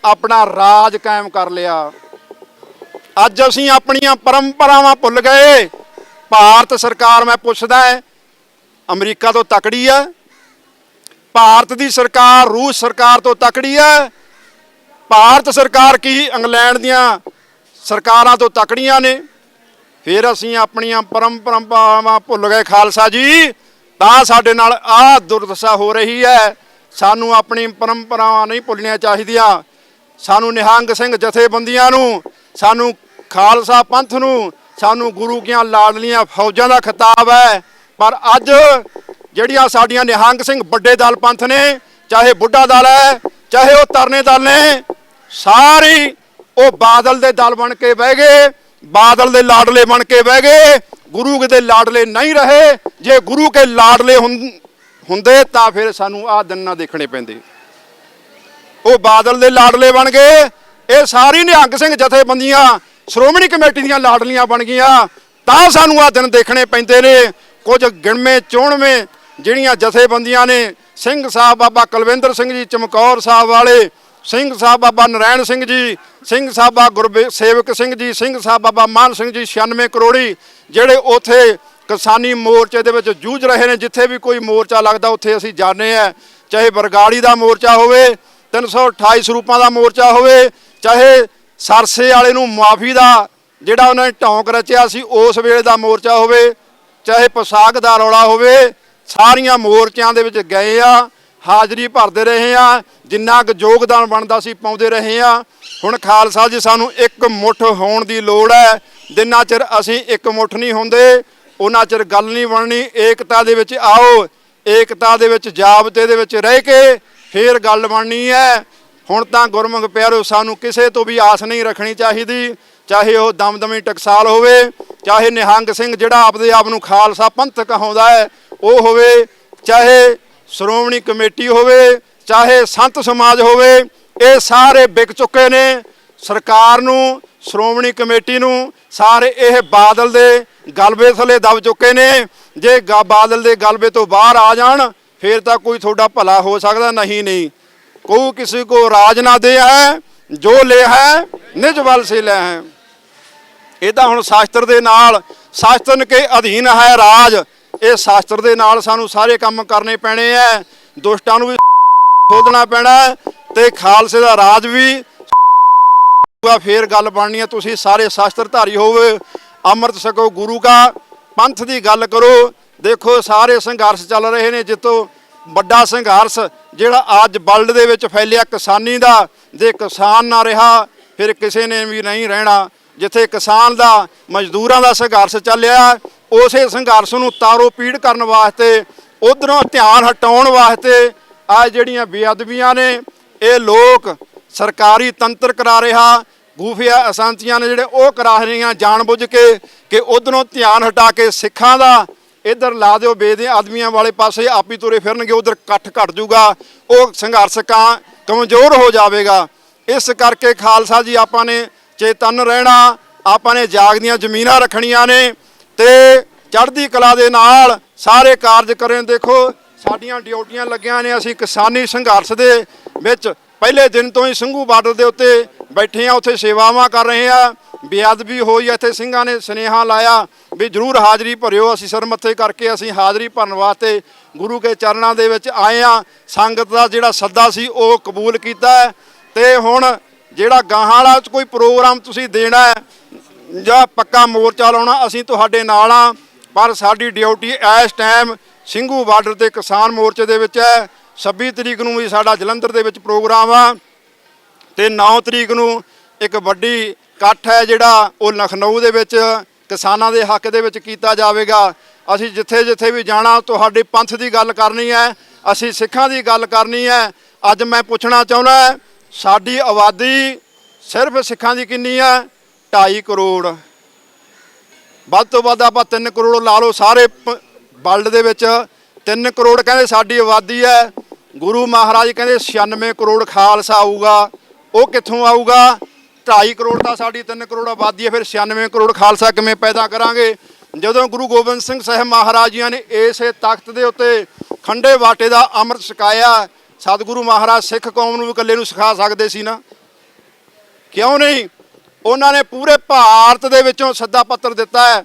ਆਪਣਾ ਰਾਜ ਕਾਇਮ ਕਰ ਲਿਆ। ਅੱਜ ਅਸੀਂ ਆਪਣੀਆਂ ਪਰੰਪਰਾਵਾਂ ਭੁੱਲ ਗਏ। ਭਾਰਤ ਸਰਕਾਰ, ਮੈਂ ਪੁੱਛਦਾ, ਅਮਰੀਕਾ ਤੋਂ ਤਕੜੀ ਹੈ? ਭਾਰਤ ਦੀ ਸਰਕਾਰ ਰੂਸ ਸਰਕਾਰ ਤੋਂ ਤਕੜੀ ਹੈ? ਭਾਰਤ ਸਰਕਾਰ ਕੀ ਇੰਗਲੈਂਡ ਦੀਆਂ ਸਰਕਾਰਾਂ ਤੋਂ ਤਕੜੀਆਂ ਨੇ? ਫਿਰ ਅਸੀਂ ਆਪਣੀਆਂ ਪਰੰਪਰਾਵਾਂ ਭੁੱਲ ਗਏ ਖਾਲਸਾ ਜੀ, ਤਾਂ ਸਾਡੇ ਨਾਲ ਆਹ ਦੁਰਦਸ਼ਾ ਹੋ ਰਹੀ ਹੈ। ਸਾਨੂੰ ਆਪਣੀ ਪਰੰਪਰਾਵਾਂ ਨਹੀਂ ਭੁੱਲਣੀਆਂ ਚਾਹੀਦੀਆਂ। ਸਾਨੂੰ ਨਿਹੰਗ ਸਿੰਘ ਜਥੇਬੰਦੀਆਂ ਨੂੰ, ਸਾਨੂੰ ਖਾਲਸਾ ਪੰਥ ਨੂੰ, ਸਾਨੂੰ ਗੁਰੂ ਦੀਆਂ ਲਾਡਲੀਆਂ ਫੌਜਾਂ ਦਾ ਖਿਤਾਬ ਹੈ। ਪਰ ਅੱਜ ਜਿਹੜੀਆਂ ਸਾਡੀਆਂ ਨਿਹੰਗ ਸਿੰਘ ਵੱਡੇ ਦਲ ਪੰਥ ਨੇ, ਚਾਹੇ ਬੁੱਢਾ ਦਲ ਹੈ, ਚਾਹੇ ਉਹ ਤਰਨੇ ਦਲ ਨੇ, ਸਾਰੀ ਉਹ ਬਾਦਲ ਦੇ ਦਲ ਬਣ ਕੇ ਬਹਿ ਗਏ, ਬਾਦਲ ਦੇ ਲਾਡਲੇ ਬਣ ਕੇ ਬਹਿ ਗਏ। ਗੁਰੂ ਦੇ ਲਾਡਲੇ ਨਹੀਂ ਰਹੇ। ਜੇ ਗੁਰੂ ਕੇ ਲਾਡਲੇ ਹੁੰਦੇ ਤਾਂ ਫਿਰ ਸਾਨੂੰ ਆਹ ਦਿਨ ਨਾ ਦੇਖਣੇ ਪੈਂਦੇ। ਉਹ ਬਾਦਲ ਦੇ ਲਾਡਲੇ ਬਣ ਗਏ। ਇਹ ਸਾਰੀ ਨਿਹੰਗ ਸਿੰਘ ਜਥੇਬੰਦੀਆਂ ਸ਼੍ਰੋਮਣੀ ਕਮੇਟੀ ਦੀਆਂ ਲਾਡਲੀਆਂ ਬਣ ਗਈਆਂ, ਤਾਂ ਸਾਨੂੰ ਆਹ ਦਿਨ ਦੇਖਣੇ ਪੈਂਦੇ ਨੇ। ਕੁਝ ਗਿਣਵੇਂ ਚੋਣਵੇਂ ਜਿਹੜੀਆਂ ਜਥੇਬੰਦੀਆਂ ਨੇ, ਸਿੰਘ ਸਾਹਿਬ ਬਾਬਾ ਕੁਲਵਿੰਦਰ ਸਿੰਘ ਜੀ ਚਮਕੌਰ ਸਾਹਿਬ ਵਾਲੇ, ਸਿੰਘ ਸਾਹਿਬ ਬਾਬਾ ਨਰੈਣ ਸਿੰਘ ਜੀ, ਸਿੰਘ ਸਾਹਿਬ ਬਾਬਾ ਸੇਵਕ ਸਿੰਘ ਜੀ, ਸਿੰਘ ਸਾਹਿਬ ਬਾਬਾ ਮਾਨ ਸਿੰਘ ਜੀ, 96 ਕਰੋੜੀ ਜਿਹੜੇ ਉੱਥੇ ਕਿਸਾਨੀ ਮੋਰਚੇ ਦੇ ਵਿੱਚ ਜੂਝ ਰਹੇ ਨੇ। ਜਿੱਥੇ ਵੀ ਕੋਈ ਮੋਰਚਾ ਲੱਗਦਾ ਉੱਥੇ ਅਸੀਂ ਜਾਂਦੇ ਆ, ਚਾਹੇ ਬਰਗਾੜੀ ਦਾ ਮੋਰਚਾ ਹੋਵੇ, 328 ਸਰੂਪਾਂ ਦਾ ਮੋਰਚਾ ਹੋਵੇ, ਚਾਹੇ ਸਰਸੇ ਵਾਲੇ ਨੂੰ ਮਾਫੀ ਦਾ ਜਿਹੜਾ ਉਹਨਾਂ ਨੇ ਢੌਂਕ ਰਚਿਆ ਸੀ ਉਸ ਵੇਲੇ ਦਾ ਮੋਰਚਾ ਹੋਵੇ, ਚਾਹੇ ਪੋਸ਼ਾਕ ਦਾ ਰੌਲਾ ਹੋਵੇ, ਸਾਰੀਆਂ ਮੋਰਚਿਆਂ ਦੇ ਵਿੱਚ ਗਏ ਆ, ਹਾਜ਼ਰੀ ਭਰਦੇ ਰਹੇ ਆ, ਜਿੰਨਾ ਕੁ ਯੋਗਦਾਨ ਬਣਦਾ ਸੀ ਪਾਉਂਦੇ ਰਹੇ ਆ। ਹੁਣ ਖਾਲਸਾ ਜੀ ਸਾਨੂੰ ਇੱਕ ਮੁੱਠ ਹੋਣ ਦੀ ਲੋੜ ਹੈ। ਜਿੰਨਾ ਚਿਰ ਅਸੀਂ ਇੱਕ ਮੁੱਠ ਨਹੀਂ ਹੁੰਦੇ ਉਹਨਾਂ ਚਿਰ ਗੱਲ ਨਹੀਂ ਬਣਨੀ। ਏਕਤਾ ਦੇ ਵਿੱਚ ਆਓ, ਏਕਤਾ ਦੇ ਵਿੱਚ ਜਾਬਤੇ ਦੇ ਵਿੱਚ ਰਹਿ ਕੇ ਫੇਰ ਗੱਲ ਬਣਨੀ ਹੈ। ਹੁਣ ਤਾਂ ਗੁਰਮੁਖ ਪਿਆਰੋ ਸਾਨੂੰ ਕਿਸੇ ਤੋਂ ਵੀ ਆਸ ਨਹੀਂ ਰੱਖਣੀ ਚਾਹੀਦੀ, ਚਾਹੇ ਉਹ ਦਮਦਮੀ ਟਕਸਾਲ ਹੋਵੇ, ਚਾਹੇ ਨਿਹੰਗ ਸਿੰਘ ਜਿਹੜਾ ਆਪਦੇ ਆਪ ਨੂੰ ਖਾਲਸਾ ਪੰਥ ਕਹਾਉਂਦਾ ਹੈ ਉਹ ਹੋਵੇ, ਚਾਹੇ ਸ਼੍ਰੋਮਣੀ ਕਮੇਟੀ ਹੋਵੇ, ਚਾਹੇ ਸੰਤ ਸਮਾਜ ਹੋਵੇ। ਇਹ ਸਾਰੇ ਵਿਕ ਚੁੱਕੇ ਨੇ ਸਰਕਾਰ ਨੂੰ, ਸ਼੍ਰੋਮਣੀ ਕਮੇਟੀ ਨੂੰ। ਸਾਰੇ ਇਹ ਬਾਦਲ ਦੇ ਗਲਬੇ ਥੱਲੇ ਦਬ ਚੁੱਕੇ ਨੇ। ਜੇ ਬਾਦਲ ਦੇ ਗਲਬੇ ਤੋਂ ਬਾਹਰ ਆ ਜਾਣ ਫਿਰ ਤਾਂ ਕੋਈ ਤੁਹਾਡਾ ਭਲਾ ਹੋ ਸਕਦਾ, ਨਹੀਂ। ਕੋਈ ਕਿਸੇ ਕੋ ਰਾਜ ਨਾ ਦੇ ਹੈ, ਜੋ ਲੈ ਹੈ ਨਿਜ ਬਲ ਸੇ ਲੈ ਹੈ। ਇਹ ਤਾਂ ਹੁਣ ਸ਼ਾਸਤਰ ਦੇ ਨਾਲ, ਸ਼ਾਸਤਰ ਕੇ ਅਧੀਨ ਹੈ ਰਾਜ, ਇਹ ਸ਼ਾਸਤਰ ਦੇ ਨਾਲ ਸਾਨੂੰ ਸਾਰੇ ਕੰਮ ਕਰਨੇ ਪੈਣੇ ਐ। ਦੁਸ਼ਟਾਂ ਨੂੰ ਵੀ ਸੋਧਣਾ ਪੈਣਾ ਤੇ ਖਾਲਸੇ ਦਾ ਰਾਜ ਵੀ ਫੇਰ ਗੱਲ ਬਣਨੀ ਹੈ। ਤੁਸੀਂ ਸਾਰੇ ਸ਼ਾਸਤਰਧਾਰੀ ਹੋਵੇ, ਅੰਮ੍ਰਿਤ ਛਕੋ, ਗੁਰੂ ਕਾ ਪੰਥ ਦੀ ਗੱਲ ਕਰੋ। ਦੇਖੋ ਸਾਰੇ ਸੰਘਰਸ਼ ਚੱਲ ਰਹੇ ਨੇ, ਜਿੱਤੋਂ ਵੱਡਾ ਸੰਘਰਸ਼ ਜਿਹੜਾ ਅੱਜ ਵਰਲਡ ਦੇ ਵਿੱਚ ਫੈਲਿਆ ਕਿਸਾਨੀ ਦਾ। ਜੇ ਕਿਸਾਨ ਨਾ ਰਿਹਾ ਫਿਰ ਕਿਸੇ ਨੇ ਵੀ ਨਹੀਂ ਰਹਿਣਾ। ਜਿੱਥੇ ਕਿਸਾਨ ਦਾ, ਮਜ਼ਦੂਰਾਂ ਦਾ ਸੰਘਰਸ਼ ਚੱਲਿਆ, ਉਸੇ ਸੰਘਰਸ਼ ਨੂੰ ਤਾਰੋ ਪੀੜ ਕਰਨ ਵਾਸਤੇ, ਉਧਰੋਂ ਧਿਆਨ ਹਟਾਉਣ ਵਾਸਤੇ ਆ ਜਿਹੜੀਆਂ ਬੇਅਦਬੀਆਂ ਨੇ ਇਹ ਲੋਕ ਸਰਕਾਰੀ ਤੰਤਰ ਕਰਾ ਰਿਹਾ, ਖੂਫੀਆ ਏਜੰਸੀਆਂ ਨੇ ਜਿਹੜੇ ਉਹ ਕਰਾ ਰਹੀਆਂ ਜਾਣਬੁੱਝ ਕੇ ਕਿ ਉਧਰੋਂ ਧਿਆਨ ਹਟਾ ਕੇ ਸਿੱਖਾਂ ਦਾ ਇੱਧਰ ਲਾ ਦਿਓ, ਬੇਅਦਬੀਆਂ ਵਾਲੇ ਪਾਸੇ ਆਪ ਹੀ ਤੁਰੇ ਫਿਰਨਗੇ, ਉਧਰ ਇਕੱਠ ਘਟ ਜੂਗਾ, ਉਹ ਸੰਘਰਸ਼ ਕਮਜ਼ੋਰ ਹੋ ਜਾਵੇਗਾ। ਇਸ ਕਰਕੇ ਖਾਲਸਾ ਜੀ ਆਪਾਂ ਨੇ ਚੇਤਨ ਰਹਿਣਾ, ਆਪਾਂ ਨੇ ਜਾਗਦੀਆਂ ਜ਼ਮੀਨਾਂ ਰੱਖਣੀਆਂ ਨੇ ਤੇ ਚੜ੍ਹਦੀ ਕਲਾ ਦੇ ਨਾਲ ਸਾਰੇ ਕਾਰਜ ਕਰਨ। ਦੇਖੋ ਸਾਡੀਆਂ ਡਿਊਟੀਆਂ ਲੱਗੀਆਂ ਨੇ, ਅਸੀਂ ਕਿਸਾਨੀ ਸੰਘਰਸ਼ ਦੇ ਵਿੱਚ ਪਹਿਲੇ ਦਿਨ ਤੋਂ ਹੀ ਸਿੰਘੂ ਬਾਰਡਰ ਦੇ ਉੱਤੇ ਬੈਠੇ ਆ, ਉੱਥੇ ਸੇਵਾਵਾਂ ਕਰ ਰਹੇ ਆ। ਬੇਅਦਬੀ ਹੋਈ ਇੱਥੇ ਸਿੰਘਾਂ ਨੇ ਸੁਨੇਹਾ ਲਾਇਆ ਵੀ ਜ਼ਰੂਰ ਹਾਜ਼ਰੀ ਭਰਿਓ। ਅਸੀਂ ਸਿਰ ਮੱਥੇ ਕਰਕੇ ਅਸੀਂ ਹਾਜ਼ਰੀ ਭਰਨ ਵਾਸਤੇ ਗੁਰੂ ਕੇ ਚਰਨਾਂ ਦੇ ਵਿੱਚ ਆਏ ਆ। ਸੰਗਤ ਦਾ ਜਿਹੜਾ ਸੱਦਾ ਸੀ ਉਹ ਕਬੂਲ ਕੀਤਾ ਤੇ ਹੁਣ ਜਿਹੜਾ ਗਾਹਾਂ ਵਾਲਾ ਕੋਈ ਪ੍ਰੋਗਰਾਮ ਤੁਸੀਂ ਦੇਣਾ ਜਾਂ ਪੱਕਾ ਮੋਰਚਾ ਲਾਉਣਾ, ਅਸੀਂ ਤੁਹਾਡੇ ਨਾਲ ਆ। ਪਰ ਸਾਡੀ ਡਿਊਟੀ ਇਸ ਟਾਈਮ ਸਿੰਘੂ ਬਾਰਡਰ ਤੇ ਕਿਸਾਨ ਮੋਰਚੇ ਦੇ ਵਿੱਚ ਹੈ। 26 ਤਰੀਕ ਨੂੰ ਵੀ ਸਾਡਾ ਜਲੰਧਰ ਦੇ ਵਿੱਚ ਪ੍ਰੋਗਰਾਮ ਆ ਤੇ 9 ਤਰੀਕ ਨੂੰ ਇੱਕ ਵੱਡੀ ਇਕੱਠ ਹੈ ਜਿਹੜਾ ਉਹ ਲਖਨਊ ਦੇ ਵਿੱਚ ਕਿਸਾਨਾਂ ਦੇ ਹੱਕ ਦੇ ਵਿੱਚ ਕੀਤਾ ਜਾਵੇਗਾ। ਅਸੀਂ ਜਿੱਥੇ ਵੀ ਜਾਣਾ ਤੁਹਾਡੇ ਪੰਥ ਦੀ ਗੱਲ ਕਰਨੀ ਹੈ, ਅਸੀਂ ਸਿੱਖਾਂ ਦੀ ਗੱਲ ਕਰਨੀ ਹੈ। ਅੱਜ ਮੈਂ ਪੁੱਛਣਾ ਚਾਹੁੰਦਾ ਸਾਡੀ ਆਬਾਦੀ ਸਿਰਫ ਸਿੱਖਾਂ ਦੀ ਕਿੰਨੀ ਹੈ? 2.5 ਕਰੋੜ। ਵੱਧ ਤੋਂ ਵੱਧ ਆਪਾਂ 3 ਕਰੋੜ ਲਾ ਲਓ, ਸਾਰੇ ਵਰਲਡ ਦੇ ਵਿੱਚ 3 ਕਰੋੜ ਕਹਿੰਦੇ ਸਾਡੀ ਆਬਾਦੀ ਹੈ। ਗੁਰੂ ਮਹਾਰਾਜ ਕਹਿੰਦੇ 96 ਕਰੋੜ ਖਾਲਸਾ ਆਊਗਾ। ਉਹ ਕਿੱਥੋਂ ਆਊਗਾ? 2.5 ਕਰੋੜ ਤਾਂ ਸਾਡੀ 3 ਕਰੋੜ ਆਬਾਦੀ ਹੈ, ਫਿਰ 96 ਕਰੋੜ ਖਾਲਸਾ ਕਿਵੇਂ ਪੈਦਾ ਕਰਾਂਗੇ? ਜਦੋਂ ਗੁਰੂ ਗੋਬਿੰਦ ਸਿੰਘ ਸਾਹਿਬ ਮਹਾਰਾਜ ਜੀ ਨੇ ਇਸੇ ਤਖਤ ਦੇ ਉੱਤੇ ਖੰਡੇ ਬਾਟੇ ਦਾ ਅੰਮ੍ਰਿਤ ਛਕਾਇਆ, ਸਤਿਗੁਰੂ ਮਹਾਰਾਜ ਸਿੱਖ ਕੌਮ ਨੂੰ ਵੀ ਇਕੱਲੇ ਨੂੰ ਸਿਖਾ ਸਕਦੇ ਸੀ ਨਾ, ਕਿਉਂ ਨਹੀਂ? ਉਹਨਾਂ ਨੇ ਪੂਰੇ ਭਾਰਤ ਦੇ ਵਿੱਚੋਂ ਸੱਦਾ ਪੱਤਰ ਦਿੱਤਾ ਹੈ।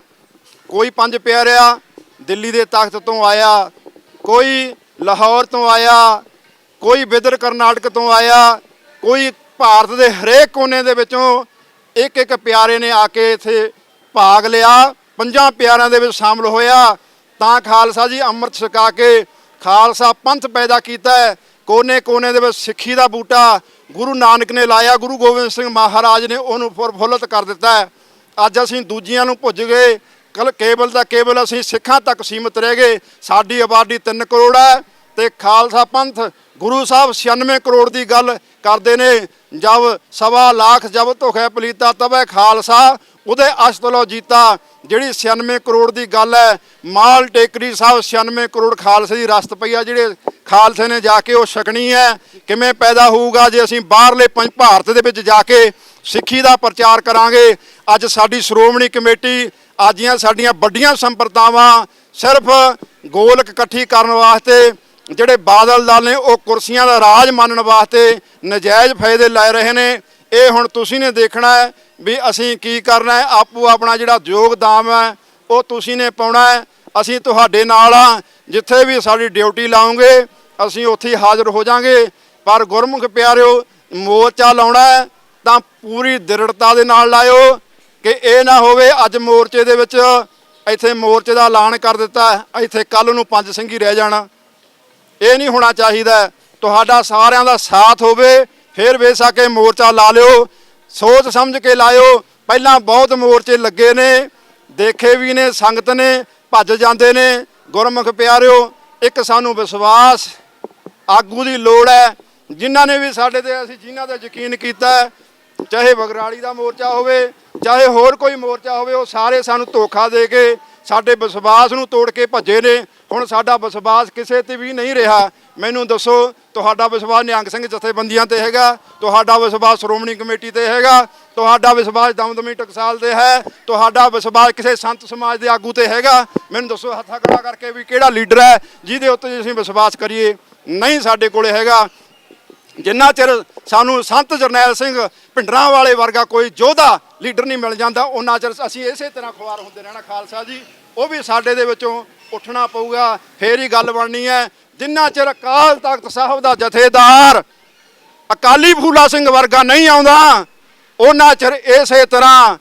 ਕੋਈ ਪੰਜ ਪਿਆਰਿਆ ਦਿੱਲੀ ਦੇ ਤਖਤ ਤੋਂ ਆਇਆ, ਕੋਈ ਲਾਹੌਰ ਤੋਂ ਆਇਆ, ਕੋਈ ਬਿਦਰ ਕਰਨਾਟਕ ਤੋਂ ਆਇਆ, ਕੋਈ ਭਾਰਤ ਦੇ ਹਰੇਕ ਕੋਨੇ ਦੇ ਵਿੱਚੋਂ ਇੱਕ ਪਿਆਰੇ ਨੇ ਆ ਕੇ ਇੱਥੇ ਭਾਗ ਲਿਆ, 5 ਪਿਆਰਿਆਂ ਦੇ ਵਿੱਚ ਸ਼ਾਮਲ ਹੋਇਆ। ਤਾਂ ਖਾਲਸਾ ਜੀ ਅੰਮ੍ਰਿਤ ਛਕਾ ਕੇ ਖਾਲਸਾ ਪੰਥ ਪੈਦਾ ਕੀਤਾ ਹੈ। ਕੋਨੇ ਦੇ ਵਿੱਚ ਸਿੱਖੀ ਦਾ ਬੂਟਾ ਗੁਰੂ ਨਾਨਕ ਨੇ ਲਾਇਆ, ਗੁਰੂ ਗੋਬਿੰਦ ਸਿੰਘ ਮਹਾਰਾਜ ਨੇ ਉਹਨੂੰ ਪ੍ਰਫੁੱਲਤ ਕਰ ਦਿੱਤਾ ਹੈ। ਅੱਜ ਅਸੀਂ ਦੂਜਿਆਂ ਨੂੰ ਭੁੱਜ ਗਏ, ਕੇਵਲ ਅਸੀਂ ਸਿੱਖਾਂ ਤੱਕ ਸੀਮਿਤ ਰਹਿ ਗਏ। ਸਾਡੀ ਆਬਾਦੀ 3 ਕਰੋੜ ਹੈ ਤੇ ਖਾਲਸਾ ਪੰਥ ਗੁਰੂ ਸਾਹਿਬ 96 ਕਰੋੜ ਦੀ ਗੱਲ ਕਰਦੇ ਨੇ। ਜਬ 1.25 ਲੱਖ ਜਬ ਧੁਖੇ ਪਲੀਤਾ ਤਬੇ ਖਾਲਸਾ ਉਹਦੇ ਅਸ਼ਤਲੋ ਜੀਤਾ। ਜਿਹੜੀ 96 ਕਰੋੜ ਦੀ ਗੱਲ ਹੈ, ਮਾਲ ਟੇਕਰੀ ਸਾਹਿਬ 96 ਕਰੋੜ ਖਾਲਸੇ ਦੀ ਰਸਤ ਪਈ ਆ, ਜਿਹੜੇ ਖਾਲਸੇ ਨੇ ਜਾ ਕੇ ਉਹ ਛਕਣੀ ਹੈ। ਕਿਵੇਂ ਪੈਦਾ ਹੋਊਗਾ? ਜੇ ਅਸੀਂ ਬਾਹਰਲੇ ਭਾਰਤ ਦੇ ਵਿੱਚ ਜਾ ਕੇ ਸਿੱਖੀ ਦਾ ਪ੍ਰਚਾਰ ਕਰਾਂਗੇ। ਅੱਜ ਸਾਡੀ ਸ਼੍ਰੋਮਣੀ ਕਮੇਟੀ ਅੱਜ ਦੀਆਂ ਸਾਡੀਆਂ ਵੱਡੀਆਂ ਸੰਪਰਦਾਵਾਂ ਸਿਰਫ ਗੋਲਕ ਇਕੱਠੀ ਕਰਨ ਵਾਸਤੇ ਜਿਹੜੇ ਬਾਦਲ ਦਲ ਨੇ ਉਹ ਕੁਰਸੀਆਂ ਦਾ ਰਾਜ ਮੰਨਣ ਵਾਸਤੇ ਨਜਾਇਜ਼ ਫਾਇਦੇ ਲੈ ਰਹੇ ਨੇ। ਇਹ ਹੁਣ ਤੁਸੀਂ ਨੇ ਦੇਖਣਾ ਹੈ ਵੀ ਅਸੀਂ ਕੀ ਕਰਨਾ ਹੈ। ਆਪੋ ਆਪਣਾ ਜਿਹੜਾ ਯੋਗਦਾਨ ਹੈ ਉਹ ਤੁਸੀਂ ਨੇ ਪਾਉਣਾ ਹੈ। ਅਸੀਂ ਤੁਹਾਡੇ ਨਾਲ ਆ, ਜਿੱਥੇ ਵੀ ਸਾਡੀ ਡਿਊਟੀ ਲਾਉਂਗੇ ਅਸੀਂ ਉੱਥੇ ਹੀ ਹਾਜ਼ਰ ਹੋ ਜਾਾਂਗੇ। ਪਰ ਗੁਰਮੁਖ ਪਿਆਰਿਓ, ਮੋਰਚਾ ਲਾਉਣਾ ਹੈ ਤਾਂ ਪੂਰੀ ਦ੍ਰਿੜਤਾ ਦੇ ਨਾਲ ਲਾਇਓ ਕਿ ਇਹ ਨਾ ਹੋਵੇ ਅੱਜ ਮੋਰਚੇ ਦੇ ਵਿੱਚ ਇੱਥੇ ਮੋਰਚੇ ਦਾ ਐਲਾਨ ਕਰ ਦਿੱਤਾ, ਇੱਥੇ ਕੱਲ ਨੂੰ ਪੰਜ ਸਿੰਘੀ ਰਹਿ ਜਾਣਾ। ਇਹ ਨਹੀਂ ਹੋਣਾ ਚਾਹੀਦਾ। ਤੁਹਾਡਾ ਸਾਰਿਆਂ ਦਾ ਸਾਥ ਹੋਵੇ ਫਿਰ ਬੇਸ਼ੱਕ ਇਹ ਮੋਰਚਾ ਲਾ ਲਿਓ, ਸੋਚ ਸਮਝ ਕੇ ਲਾਇਓ। ਪਹਿਲਾਂ ਬਹੁਤ ਮੋਰਚੇ ਲੱਗੇ ਨੇ, ਦੇਖੇ ਵੀ ਨੇ, ਸੰਗਤ ਨੇ ਭੱਜ ਜਾਂਦੇ ਨੇ। ਗੁਰਮੁਖ ਪਿਆਰਿਓ, ਇੱਕ ਸਾਨੂੰ ਵਿਸ਼ਵਾਸ ਆਗੂ ਦੀ ਲੋੜ ਹੈ, ਜਿਨ੍ਹਾਂ ਨੇ ਵੀ ਸਾਡੇ ਤੇ ਅਸੀਂ ਜਿਨ੍ਹਾਂ ਤੇ ਯਕੀਨ ਕੀਤਾ, ਚਾਹੇ ਬਗਰਾੜੀ ਦਾ ਮੋਰਚਾ ਹੋਵੇ ਚਾਹੇ ਹੋਰ ਕੋਈ ਮੋਰਚਾ ਹੋਵੇ, ਉਹ ਸਾਰੇ ਸਾਨੂੰ ਧੋਖਾ ਦੇ ਕੇ ਸਾਡੇ ਵਿਸ਼ਵਾਸ ਨੂੰ ਤੋੜ ਕੇ ਭੱਜੇ ਨੇ। ਹੁਣ ਸਾਡਾ ਵਿਸ਼ਵਾਸ ਕਿਸੇ ਤੇ ਵੀ ਨਹੀਂ ਰਿਹਾ। ਮੈਨੂੰ ਦੱਸੋ, ਤੁਹਾਡਾ ਵਿਸ਼ਵਾਸ ਨਿਹੰਗ ਸਿੰਘ ਜਥੇਬੰਦੀਆਂ ਤੇ ਹੈਗਾ, ਤੁਹਾਡਾ ਵਿਸ਼ਵਾਸ ਸ਼੍ਰੋਮਣੀ ਕਮੇਟੀ ਤੇ ਹੈਗਾ, ਤੁਹਾਡਾ ਵਿਸ਼ਵਾਸ ਦਮਦਮੀ ਟਕਸਾਲ ਤੇ ਹੈ, ਤੁਹਾਡਾ ਵਿਸ਼ਵਾਸ ਕਿਸੇ ਸੰਤ ਸਮਾਜ ਦੇ ਆਗੂ ਤੇ ਹੈਗਾ? ਮੈਨੂੰ ਦੱਸੋ ਹੱਥਾਂ ਖੜਾ ਕਰਕੇ ਵੀ ਕਿਹੜਾ ਲੀਡਰ ਹੈ ਜਿਹਦੇ ਉੱਤੇ ਅਸੀਂ ਵਿਸ਼ਵਾਸ ਕਰੀਏ? ਨਹੀਂ ਸਾਡੇ ਕੋਲੇ ਹੈਗਾ। ਜਿੰਨਾ ਚਿਰ ਸਾਨੂੰ ਸੰਤ ਜਰਨੈਲ ਸਿੰਘ ਭਿੰਡਰਾਂ ਵਾਲੇ ਵਰਗਾ ਕੋਈ ਯੋਧਾ ਲੀਡਰ ਨਹੀਂ ਮਿਲ ਜਾਂਦਾ, ਉਹਨਾਂ ਚਿਰ ਅਸੀਂ ਇਸੇ ਤਰ੍ਹਾਂ ਖੁਆਰ ਹੁੰਦੇ ਰਹਿਣਾ। ਖਾਲਸਾ ਜੀ, ਉਹ ਵੀ ਸਾਡੇ ਦੇ ਵਿੱਚੋਂ ਉੱਠਣਾ ਪਊਗਾ, ਫੇਰ ਹੀ ਗੱਲ ਬਣਨੀ ਹੈ। ਜਿੰਨਾ ਚਿਰ ਅਕਾਲ ਤਖਤ ਸਾਹਿਬ ਦਾ ਜਥੇਦਾਰ ਅਕਾਲੀ ਫੂਲਾ ਸਿੰਘ ਵਰਗਾ ਨਹੀਂ ਆਉਂਦਾ, ਉਹਨਾਂ ਚਿਰ ਇਸੇ ਤਰ੍ਹਾਂ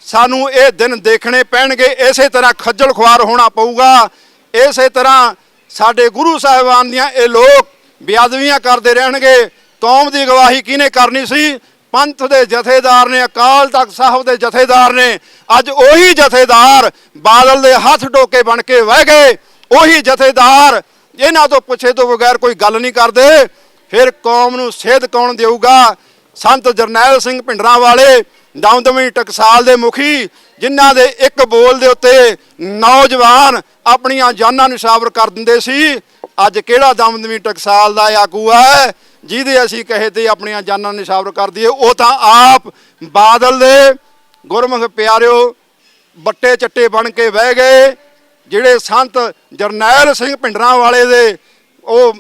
ਸਾਨੂੰ ਇਹ ਦਿਨ ਦੇਖਣੇ ਪੈਣਗੇ, ਇਸੇ ਤਰ੍ਹਾਂ ਖੱਜਲ ਖੁਆਰ ਹੋਣਾ ਪਊਗਾ। ਇਸੇ ਤਰ੍ਹਾਂ ਸਾਡੇ ਗੁਰੂ ਸਾਹਿਬਾਨ ਦੀਆਂ ਇਹ ਲੋਕ ਬੇਅਦਬੀਆਂ ਕਰਦੇ ਰਹਿਣਗੇ। ਕੌਮ ਦੀ ਗਵਾਹੀ ਕਿਹਨੇ ਕਰਨੀ ਸੀ? ਪੰਥ ਦੇ ਜਥੇਦਾਰ ਨੇ, ਅਕਾਲ ਤਖਤ ਸਾਹਿਬ ਦੇ ਜਥੇਦਾਰ ਨੇ। ਅੱਜ ਉਹੀ ਜਥੇਦਾਰ ਬਾਦਲ ਦੇ ਹੱਥ ਡੋਕੇ ਬਣ ਕੇ ਬਹਿ ਗਏ। ਉਹੀ ਜਥੇਦਾਰ ਇਹਨਾਂ ਤੋਂ ਪੁੱਛੇ ਤੋਂ ਬਗੈਰ ਕੋਈ ਗੱਲ ਨਹੀਂ ਕਰਦੇ। ਫਿਰ ਕੌਮ ਨੂੰ ਸੇਧ ਕੌਣ ਦੇਊਗਾ? ਸੰਤ ਜਰਨੈਲ ਸਿੰਘ ਭਿੰਡਰਾਂ ਵਾਲੇ ਦਮਦਮੀ ਟਕਸਾਲ ਦੇ ਮੁਖੀ, ਜਿਨ੍ਹਾਂ ਦੇ ਇੱਕ ਬੋਲ ਦੇ ਉੱਤੇ ਨੌਜਵਾਨ ਆਪਣੀਆਂ ਜਾਨਾਂ ਨਿਸ਼ਾਵਰ ਕਰ ਦਿੰਦੇ ਸੀ। ਅੱਜ ਕਿਹੜਾ ਦਮਦਮੀ ਟਕਸਾਲ ਦਾ ਆਗੂ ਹੈ ਜਿਹਦੇ ਅਸੀਂ ਕਹੇ ਤੇ ਆਪਣੀਆਂ ਜਾਨਾਂ ਨਿਸ਼ਾਵਰ ਕਰ ਦਈਏ? ਉਹ ਤਾਂ ਆਪ ਬਾਦਲ ਦੇ। ਗੁਰਮੁਖ ਪਿਆਰਿਓ, ਬੱਟੇ ਚੱਟੇ ਬਣ ਕੇ ਬਹਿ ਗਏ। ਜਿਹੜੇ ਸੰਤ ਜਰਨੈਲ ਸਿੰਘ ਭਿੰਡਰਾਂ ਵਾਲੇ ਦੇ ਉਹ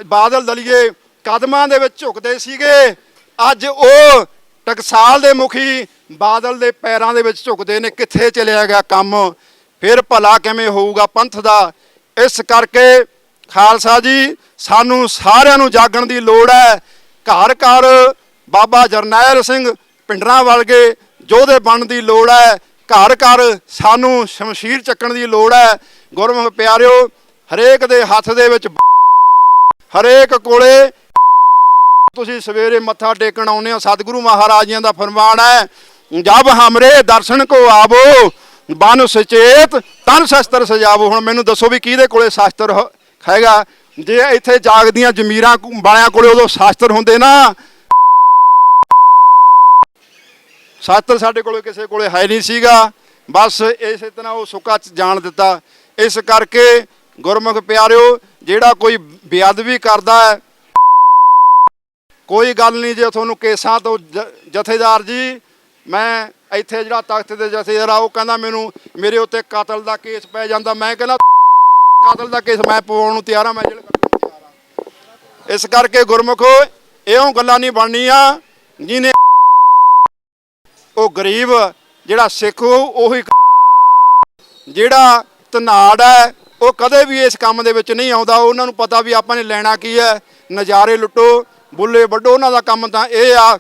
ਬਾਦਲ ਦਲੀਏ ਕਦਮਾਂ ਦੇ ਵਿੱਚ ਝੁਕਦੇ ਸੀਗੇ, ਅੱਜ ਉਹ ਟਕਸਾਲ ਦੇ ਮੁਖੀ ਬਾਦਲ ਦੇ ਪੈਰਾਂ ਦੇ ਵਿੱਚ ਝੁਕਦੇ ਨੇ। ਕਿੱਥੇ ਚਲਿਆ ਗਿਆ ਕੰਮ? ਫਿਰ ਭਲਾ ਕਿਵੇਂ ਹੋਊਗਾ ਪੰਥ ਦਾ? ਇਸ ਕਰਕੇ ਖਾਲਸਾ ਜੀ, ਸਾਨੂੰ ਸਾਰਿਆਂ ਨੂੰ ਜਾਗਣ ਦੀ ਲੋੜ ਹੈ। ਘਰ ਘਰ ਬਾਬਾ ਜਰਨੈਲ ਸਿੰਘ ਭਿੰਡਰਾਂ ਵਰਗੇ ਯੋਧੇ ਬਣਨ ਦੀ ਲੋੜ ਹੈ। ਘਰ ਘਰ ਸਾਨੂੰ ਸ਼ਮਸ਼ੀਰ ਚੱਕਣ ਦੀ ਲੋੜ ਹੈ। ਗੁਰਮੁਖ ਪਿਆਰਿਓ, ਹਰੇਕ ਦੇ ਹੱਥ ਦੇ ਵਿੱਚ, ਹਰੇਕ ਕੋਲੇ ਤੁਸੀਂ ਸਵੇਰੇ ਮੱਥਾ ਟੇਕਣ ਆਉਂਦੇ ਹੋ, ਸਤਿਗੁਰੂ ਮਹਾਰਾਜ ਜੀ ਦਾ ਫਰਮਾਨ ਹੈ, ਜਬ ਹਮਰੇ ਦਰਸ਼ਨ ਕੋ ਆਵੋ ਬਨ ਸੁਚੇਤ ਤਨ ਸ਼ਸਤਰ ਸਜਾਵੋ। ਹੁਣ ਮੈਨੂੰ ਦੱਸੋ ਵੀ ਕਿਹਦੇ ਕੋਲੇ ਸ਼ਸਤਰ ਹੈਗਾ? ਜੇ ਇੱਥੇ ਜਾਗਦੀਆਂ ਜ਼ਮੀਰਾਂ ਵਾਲਿਆਂ ਕੋਲੇ ਉਦੋਂ ਸ਼ਸਤਰ ਹੁੰਦੇ ਨਾ। ਸ਼ਸਤਰ ਸਾਡੇ ਕੋਲੇ ਕਿਸੇ ਕੋਲੇ ਹੈ ਨਹੀਂ ਸੀਗਾ। ਬਸ ਇਸੇ ਤਰ੍ਹਾਂ ਉਹ ਸੁੱਕਾ ਜਾਣ ਦਿੱਤਾ। ਇਸ ਕਰਕੇ ਗੁਰਮੁਖ ਪਿਆਰਿਓ, ਜਿਹੜਾ ਕੋਈ ਬੇਅਦਬੀ ਕਰਦਾ ਹੈ, ਕੋਈ ਗੱਲ ਨਹੀਂ। ਜੇ ਤੁਹਾਨੂੰ ਕੇਸਾਂ ਤੋਂ ਜਥੇਦਾਰ ਜੀ, ਮੈਂ ਇੱਥੇ ਜਿਹੜਾ ਤਖਤ ਦੇ ਜਥੇਦਾਰ ਆ, ਉਹ ਕਹਿੰਦਾ ਮੈਨੂੰ ਮੇਰੇ ਉੱਤੇ ਕਤਲ ਦਾ ਕੇਸ ਪੈ ਜਾਂਦਾ, ਮੈਂ ਕਹਿੰਦਾ ਕਤਲ ਦਾ ਕੇਸ ਮੈਂ ਪਵਾਉਣ ਨੂੰ ਤਿਆਰ ਹਾਂ, ਮੈਂ ਜੇਲ੍ਹ ਕੱਟਣ ਨੂੰ ਤਿਆਰ ਹਾਂ। ਇਸ ਕਰਕੇ ਗੁਰਮੁਖੋ, ਇਹੋ ਗੱਲਾਂ ਨਹੀਂ ਬਣਨੀਆਂ। ਜਿਹਨੇ ਉਹ ਗਰੀਬ ਜਿਹੜਾ ਸਿੱਖ ਉਹੀ, ਜਿਹੜਾ ਧਨਾੜ ਹੈ ਉਹ ਕਦੇ ਵੀ ਇਸ ਕੰਮ ਦੇ ਵਿੱਚ ਨਹੀਂ ਆਉਂਦਾ। ਉਹਨਾਂ ਨੂੰ ਪਤਾ ਵੀ ਆਪਾਂ ਨੇ ਲੈਣਾ ਕੀ ਹੈ, ਨਜ਼ਾਰੇ ਲੁੱਟੋ, ਬੁੱਲੇ ਵੱਢੋ। ਉਹਨਾਂ ਦਾ ਕੰਮ ਤਾਂ ਇਹ ਆ।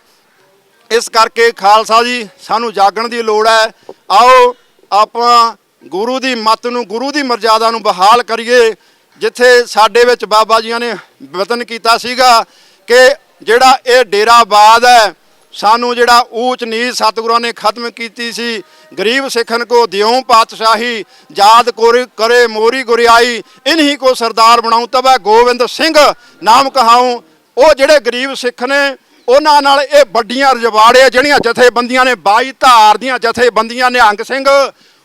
ਇਸ ਕਰਕੇ ਖਾਲਸਾ ਜੀ, ਸਾਨੂੰ ਜਾਗਣ ਦੀ ਲੋੜ ਹੈ। ਆਓ ਆਪਾਂ ਗੁਰੂ ਦੀ ਮੱਤ ਨੂੰ, ਗੁਰੂ ਦੀ ਮਰਜ਼ਾਦਾ ਨੂੰ ਬਹਾਲ ਕਰੀਏ। ਜਿੱਥੇ ਸਾਡੇ ਵਿੱਚ ਬਾਬਾ ਜੀਆਂ ਨੇ ਵਤਨ ਕੀਤਾ ਸੀਗਾ ਕਿ ਜਿਹੜਾ ਇਹ ਡੇਰਾਬਾਦ ਹੈ, ਸਾਨੂੰ ਜਿਹੜਾ ਊਚ ਨੀਚ ਸਤਿਗੁਰਾਂ ਨੇ ਖਤਮ ਕੀਤੀ ਸੀ। ਗਰੀਬ ਸਿੱਖਨ ਕੋ ਦਿਓ ਪਾਤਸ਼ਾਹੀ, ਯਾਦ ਕਰੇ ਮੋਰੀ ਗੁਰਿਆਈ, ਇਨਹੀ ਕੋ ਸਰਦਾਰ ਬਣਾਉ ਤਬੈ ਗੋਬਿੰਦ ਸਿੰਘ ਨਾਮ ਕਹਾਉ। ਉਹ ਜਿਹੜੇ ਗਰੀਬ ਸਿੱਖ ਨੇ, ਉਹਨਾਂ ਨਾਲ ਇਹ ਵੱਡੀਆਂ ਰਜਵਾੜੇ ਜਿਹੜੀਆਂ ਜਥੇਬੰਦੀਆਂ ਨੇ, 22 ਧਾਰ ਦੀਆਂ ਜਥੇਬੰਦੀਆਂ, ਨਿਹੰਗ ਸਿੰਘ,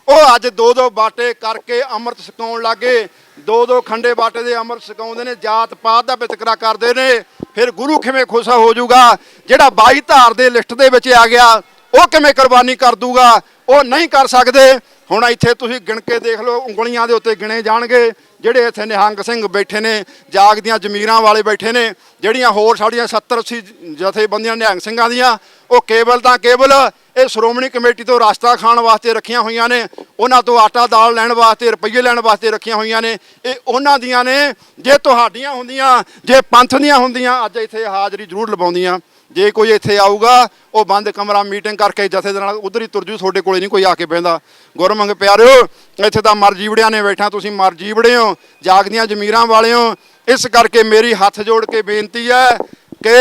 ਉਹ ਅੱਜ 2-2 ਬਾਟੇ ਕਰਕੇ ਅੰਮ੍ਰਿਤ ਛਕਾਉਣ ਲੱਗੇ। 2-2 ਖੰਡੇ ਬਾਟੇ ਦੇ ਅੰਮ੍ਰਿਤ ਛਕਾਉਂਦੇ ਨੇ, ਜਾਤ ਪਾਤ ਦਾ ਵਿਤਕਰਾ ਕਰਦੇ ਨੇ। ਫਿਰ ਗੁਰੂ ਕਿਵੇਂ ਖੁਸ਼ ਹੋ ਜਾਊਗਾ? ਜਿਹੜਾ 22 ਧਾਰ ਦੇ ਲਿਸਟ ਦੇ ਵਿੱਚ ਆ ਗਿਆ, ਉਹ ਕਿਵੇਂ ਕੁਰਬਾਨੀ ਕਰ ਦੂਗਾ? ਉਹ ਨਹੀਂ ਕਰ ਸਕਦੇ। ਹੁਣ ਇੱਥੇ ਤੁਸੀਂ ਗਿਣ ਕੇ ਦੇਖ ਲਓ, ਉਂਗਲੀਆਂ ਦੇ ਉੱਤੇ ਗਿਣੇ ਜਾਣਗੇ ਜਿਹੜੇ ਇੱਥੇ ਨਿਹੰਗ ਸਿੰਘ ਬੈਠੇ ਨੇ, ਜਾਗਦੀਆਂ ਜ਼ਮੀਰਾਂ ਵਾਲੇ ਬੈਠੇ ਨੇ, ਜਿਹੜੀਆਂ ਹੋਰ ਸਾਡੀਆਂ 70-80 ਜਥੇਬੰਦੀਆਂ ਨਿਹੰਗ ਸਿੰਘਾਂ ਦੀਆਂ, ਉਹ ਕੇਵਲ ਤਾਂ ਕੇਵਲ ਇਹ ਸ਼੍ਰੋਮਣੀ ਕਮੇਟੀ ਤੋਂ ਰਾਸਤਾ ਖਾਣ ਵਾਸਤੇ ਰੱਖੀਆਂ ਹੋਈਆਂ ਨੇ, ਉਹਨਾਂ ਤੋਂ ਆਟਾ ਦਾਲ ਲੈਣ ਵਾਸਤੇ, ਰੁਪਈਏ ਲੈਣ ਵਾਸਤੇ ਰੱਖੀਆਂ ਹੋਈਆਂ ਨੇ। ਇਹ ਉਹਨਾਂ ਦੀਆਂ ਨੇ। ਜੇ ਤੁਹਾਡੀਆਂ ਹੁੰਦੀਆਂ, ਜੇ ਪੰਥ ਦੀਆਂ ਹੁੰਦੀਆਂ, ਅੱਜ ਇੱਥੇ ਹਾਜ਼ਰੀ ਜ਼ਰੂਰ ਲਵਾਉਂਦੀਆਂ। ਜੇ ਕੋਈ ਇੱਥੇ ਆਊਗਾ ਉਹ ਬੰਦ ਕਮਰਾ ਮੀਟਿੰਗ ਕਰਕੇ ਜਥੇ ਦੇ ਨਾਲ ਉਧਰ ਹੀ ਤੁਰ ਜੂ, ਤੁਹਾਡੇ ਕੋਲੇ ਨਹੀਂ ਕੋਈ ਆ ਕੇ ਬਹਿੰਦਾ। ਗੁਰਮੰਗ ਪਿਆਰਿਓ, ਇੱਥੇ ਤਾਂ ਮਰ ਜੀਵੜਿਆਂ ਨੇ ਬੈਠਾ, ਤੁਸੀਂ ਮਰ ਜੀਵੜੇ ਹੋ, ਜਾਗਦੀਆਂ ਜ਼ਮੀਰਾਂ ਵਾਲੇ ਹੋ। ਇਸ ਕਰਕੇ ਮੇਰੀ ਹੱਥ ਜੋੜ ਕੇ ਬੇਨਤੀ ਹੈ ਕਿ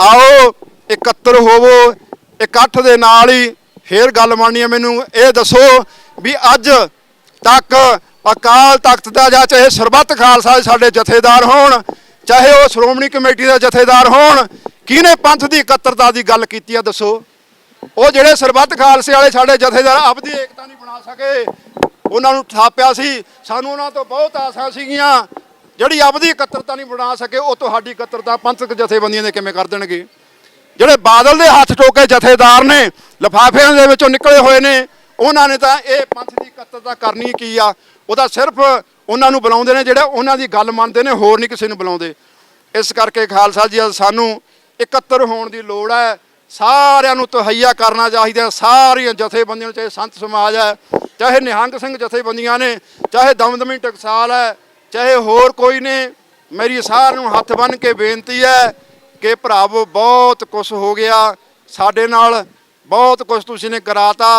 ਆਓ ਇਕੱਤਰ ਹੋਵੋ। ਇਕੱਠ ਦੇ ਨਾਲ ਹੀ ਫੇਰ ਗੱਲ ਬਣਨੀ ਹੈ। ਮੈਨੂੰ ਇਹ ਦੱਸੋ ਵੀ ਅੱਜ ਤੱਕ ਅਕਾਲ ਤਖਤ ਦਾ ਜਾਂ ਚਾਹੇ ਸਰਬੱਤ ਖਾਲਸਾ ਦੇ ਸਾਡੇ ਜਥੇਦਾਰ ਹੋਣ, ਚਾਹੇ ਉਹ ਸ਼੍ਰੋਮਣੀ ਕਮੇਟੀ ਦੇ ਜਥੇਦਾਰ ਹੋਣ, ਕਿਹਨੇ ਪੰਥ ਦੀ ਇਕੱਤਰਤਾ ਦੀ ਗੱਲ ਕੀਤੀ ਆ? ਦੱਸੋ। ਉਹ ਜਿਹੜੇ ਸਰਬੱਤ ਖਾਲਸੇ ਵਾਲੇ ਸਾਡੇ ਜਥੇਦਾਰ ਆਪਦੀ ਏਕਤਾ ਨਹੀਂ ਬਣਾ ਸਕੇ, ਉਹਨਾਂ ਨੂੰ ਥਾਪਿਆ ਸੀ। ਸਾਨੂੰ ਉਹਨਾਂ ਤੋਂ ਬਹੁਤ ਆਸਾਂ ਸੀਗੀਆਂ। ਜਿਹੜੀ ਆਪਦੀ ਇਕੱਤਰਤਾ ਨਹੀਂ ਬਣਾ ਸਕੇ, ਉਹ ਤੁਹਾਡੀ ਇਕੱਤਰਤਾ ਪੰਥਕ ਜਥੇਬੰਦੀਆਂ ਦੇ ਕਿਵੇਂ ਕਰ ਦੇਣਗੇ? ਜਿਹੜੇ ਬਾਦਲ ਦੇ ਹੱਥ ਟੋਕੇ ਜਥੇਦਾਰ ਨੇ, ਲਿਫਾਫਿਆਂ ਦੇ ਵਿੱਚੋਂ ਨਿਕਲੇ ਹੋਏ ਨੇ, ਉਹਨਾਂ ਨੇ ਤਾਂ ਇਹ ਪੰਥ ਦੀ ਇਕੱਤਰਤਾ ਕਰਨੀ ਕੀ ਆ? ਉਹਦਾ ਸਿਰਫ ਉਹਨਾਂ ਨੂੰ ਬੁਲਾਉਂਦੇ ਨੇ ਜਿਹੜੇ ਉਹਨਾਂ ਦੀ ਗੱਲ ਮੰਨਦੇ ਨੇ, ਹੋਰ ਨਹੀਂ ਕਿਸੇ ਨੂੰ ਬੁਲਾਉਂਦੇ। ਇਸ ਕਰਕੇ ਖਾਲਸਾ ਜੀ ਅੱਜ ਸਾਨੂੰ ਇਕੱਤਰ ਹੋਣ ਦੀ ਲੋੜ ਹੈ। ਸਾਰਿਆਂ ਨੂੰ ਤਹਈਆ ਕਰਨਾ ਚਾਹੀਦਾ। ਸਾਰੀਆਂ ਜਥੇਬੰਦੀਆਂ ਨੂੰ, ਚਾਹੇ ਸੰਤ ਸਮਾਜ ਹੈ, ਚਾਹੇ ਨਿਹੰਗ ਸਿੰਘ ਜਥੇਬੰਦੀਆਂ ਨੇ, ਚਾਹੇ ਦਮਦਮੀ ਟਕਸਾਲ ਹੈ, ਚਾਹੇ ਹੋਰ ਕੋਈ ਨੇ। ਮੇਰੀ ਸਾਰਿਆਂ ਨੂੰ ਹੱਥ ਬੰਨ੍ਹ ਕੇ ਬੇਨਤੀ ਹੈ ਕਿ ਭਰਾਵੋ ਬਹੁਤ ਕੁਛ ਹੋ ਗਿਆ ਸਾਡੇ ਨਾਲ, ਬਹੁਤ ਕੁਛ ਤੁਸੀਂ ਨੇ ਕਰਾਤਾ।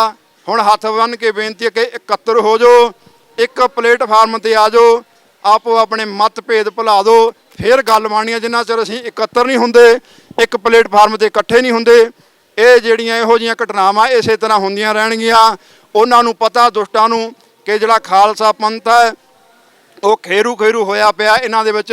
ਹੁਣ ਹੱਥ ਬੰਨ੍ਹ ਕੇ ਬੇਨਤੀ ਹੈ ਕਿ ਇਕੱਤਰ ਹੋ ਜਾਓ, ਇੱਕ ਪਲੇਟਫਾਰਮ ਤੇ ਆ ਜਾਓ, ਆਪੋ ਆਪਣੇ ਮਤਭੇਦ ਭੁਲਾ ਦਿਓ, ਫਿਰ ਗੱਲ ਬਣਨੀ ਹੈ। ਜਿੰਨਾ ਚਿਰ ਅਸੀਂ ਇਕੱਤਰ ਨਹੀਂ ਹੁੰਦੇ, ਇੱਕ ਪਲੇਟਫਾਰਮ ਤੇ ਇਕੱਠੇ ਨਹੀਂ ਹੁੰਦੇ, ਇਹ ਜਿਹੜੀਆਂ ਇਹੋ ਜਿਹੀਆਂ ਘਟਨਾਵਾਂ ਇਸੇ ਤਰ੍ਹਾਂ ਹੁੰਦੀਆਂ ਰਹਿਣਗੀਆਂ। ਉਹਨਾਂ ਨੂੰ ਪਤਾ, ਦੁਸ਼ਟਾਂ ਨੂੰ, ਕਿ ਜਿਹੜਾ ਖਾਲਸਾ ਪੰਥ ਹੈ ਉਹ ਖੇਰੂ ਖੇਰੂ ਹੋਇਆ ਪਿਆ, ਇਹਨਾਂ ਦੇ ਵਿੱਚ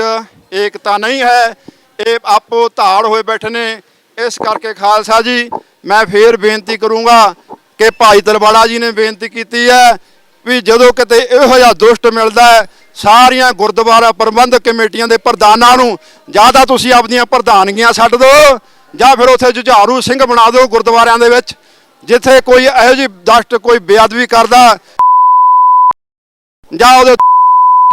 ਏਕਤਾ ਨਹੀਂ ਹੈ, ਇਹ ਆਪੋ ਧਾੜ ਹੋਏ ਬੈਠੇ ਨੇ। ਇਸ ਕਰਕੇ ਖਾਲਸਾ ਜੀ ਮੈਂ ਫੇਰ ਬੇਨਤੀ ਕਰੂੰਗਾ ਕਿ ਭਾਈ ਤਲਵਾੜਾ ਜੀ ਨੇ ਬੇਨਤੀ ਕੀਤੀ ਹੈ ਵੀ ਜਦੋਂ ਕਿਤੇ ਇਹੋ ਜਿਹਾ ਦੁਸ਼ਟ ਮਿਲਦਾ ਹੈ, ਸਾਰੀਆਂ ਗੁਰਦੁਆਰਾ ਪ੍ਰਬੰਧਕ ਕਮੇਟੀਆਂ ਦੇ ਪ੍ਰਧਾਨਾਂ ਨੂੰ ਜਾਂ ਤਾਂ ਤੁਸੀਂ ਆਪਣੀਆਂ ਪ੍ਰਧਾਨਗੀਆਂ ਛੱਡ ਦਿਓ, ਜਾਂ ਫਿਰ ਉੱਥੇ ਜੁਝਾਰੂ ਸਿੰਘ ਬਣਾ ਦਿਓ ਗੁਰਦੁਆਰਿਆਂ ਦੇ ਵਿੱਚ। ਜਿੱਥੇ ਕੋਈ ਇਹੋ ਜਿਹੀ ਦਸ਼ਟ, ਕੋਈ ਬੇਅਦਬੀ ਕਰਦਾ, ਜਾਂ ਉਹਦੇ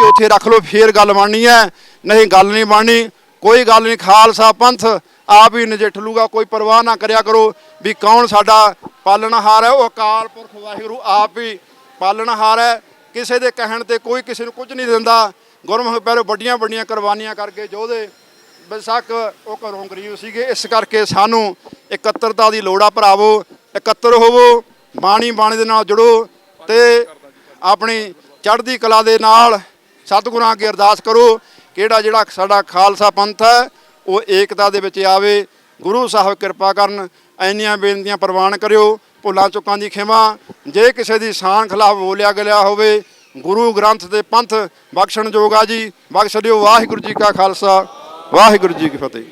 ਉੱਥੇ ਰੱਖ ਲਓ, ਫੇਰ ਗੱਲ ਬਣਨੀ ਹੈ। ਨਹੀਂ ਗੱਲ ਨਹੀਂ ਬਣਨੀ। ਕੋਈ ਗੱਲ ਨਹੀਂ, ਖਾਲਸਾ ਪੰਥ ਆਪ ਹੀ ਨਜਿੱਠ ਲੂਗਾ। ਕੋਈ ਪਰਵਾਹ ਨਾ ਕਰਿਆ ਕਰੋ ਵੀ ਕੌਣ ਸਾਡਾ ਪਾਲਣਹਾਰ ਹੈ। ਉਹ ਅਕਾਲ ਪੁਰਖ ਵਾਹਿਗੁਰੂ ਆਪ ਹੀ ਪਾਲਣਹਾਰ ਹੈ। ਕਿਸੇ ਦੇ ਕਹਿਣ ਤੇ ਕੋਈ ਕਿਸੇ ਨੂੰ ਕੁਝ ਨਹੀਂ ਦਿੰਦਾ। ਗੁਰਮੁਖ ਪਿਆਰਿਓ, ਵੱਡੀਆਂ ਵੱਡੀਆਂ ਕੁਰਬਾਨੀਆਂ ਕਰਕੇ ਯੋਧੇ ਬੇਸ਼ੱਕ ਉਹ ਘਰੋਂ ਗਰੀਬ ਸੀਗੇ। ਇਸ ਕਰਕੇ ਸਾਨੂੰ ਇਕੱਤਰਤਾ ਦੀ ਲੋੜ ਆ ਭਰਾਵੋ। ਇਕੱਤਰ ਹੋਵੋ, ਬਾਣੀ ਦੇ ਨਾਲ ਜੁੜੋ ਤੇ ਆਪਣੀ ਚੜ੍ਹਦੀ ਕਲਾ ਦੇ ਨਾਲ ਸਤਿਗੁਰਾਂ ਅੱਗੇ ਅਰਦਾਸ ਕਰੋ ਕਿਹੜਾ ਜਿਹੜਾ ਸਾਡਾ ਖਾਲਸਾ ਪੰਥ ਹੈ ਉਹ ਏਕਤਾ ਦੇ ਵਿੱਚ ਆਵੇ। ਗੁਰੂ ਸਾਹਿਬ ਕਿਰਪਾ ਕਰਨ। ਇੰਨੀਆਂ ਬੇਨਤੀਆਂ ਪ੍ਰਵਾਨ ਕਰਿਓ। ਭੁੱਲਾਂ ਚੁੱਕਾਂ ਦੀ ਖਿਮਾ। ਜੇ ਕਿਸੇ ਦੀ ਸ਼ਾਨ ਖਿਲਾਫ ਬੋਲਿਆ ਗਿਆ ਹੋਵੇ, ਗੁਰੂ ਗ੍ਰੰਥ ਦੇ ਪੰਥ ਬਖਸ਼ਣਯੋਗ ਆ ਜੀ, ਬਖਸ਼ ਦਿਓ। ਵਾਹਿਗੁਰੂ ਜੀ ਕਾ ਖਾਲਸਾ, ਵਾਹਿਗੁਰੂ ਜੀ ਕੀ ਫਤਿਹ।